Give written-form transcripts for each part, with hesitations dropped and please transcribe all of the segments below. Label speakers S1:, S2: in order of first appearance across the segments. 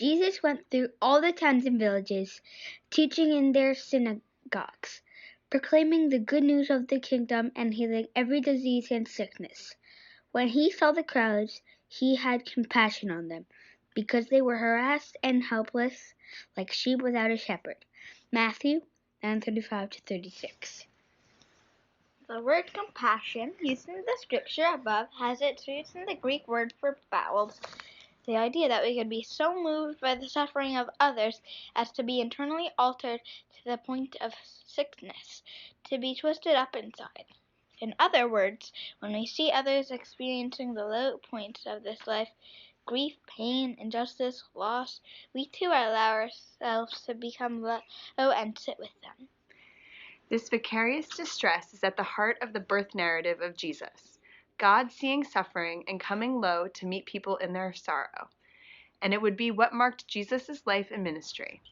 S1: Jesus went through all the towns and villages, teaching in their synagogues, proclaiming the good news of the kingdom and healing every disease and sickness. When he saw the crowds, he had compassion on them, because they were harassed and helpless, like sheep without a shepherd. Matthew 9:35-36.
S2: The word compassion, used in the scripture above, has its roots in the Greek word for bowels. The idea that we could be so moved by the suffering of others as to be internally altered to the point of sickness, to be twisted up inside. In other words, when we see others experiencing the low points of this life, grief, pain, injustice, loss, we too allow ourselves to become low and sit with them.
S3: This vicarious distress is at the heart of the birth narrative of Jesus, God seeing suffering and coming low to meet people in their sorrow. And it would be what marked Jesus' life and ministry.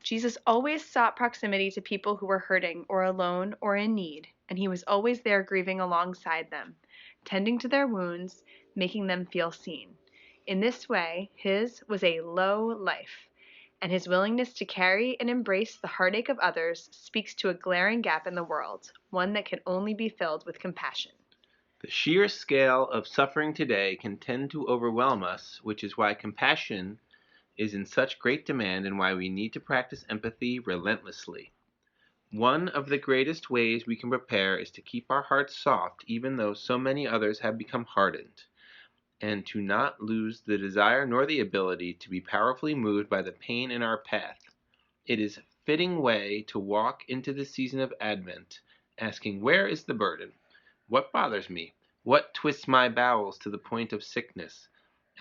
S3: Jesus always sought proximity to people who were hurting or alone or in need, and he was always there grieving alongside them, tending to their wounds, making them feel seen. In this way, his was a low life, and his willingness to carry and embrace the heartache of others speaks to a glaring gap in the world, one that can only be filled with compassion.
S4: The sheer scale of suffering today can tend to overwhelm us, which is why compassion is in such great demand and why we need to practice empathy relentlessly. One of the greatest ways we can prepare is to keep our hearts soft, even though so many others have become hardened, and to not lose the desire nor the ability to be powerfully moved by the pain in our path. It is a fitting way to walk into the season of Advent, asking, where is the burden? What bothers me? What twists my bowels to the point of sickness?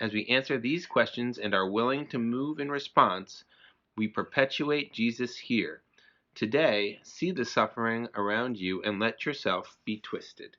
S4: As we answer these questions and are willing to move in response, we perpetuate Jesus here. Today, see the suffering around you and let yourself be twisted.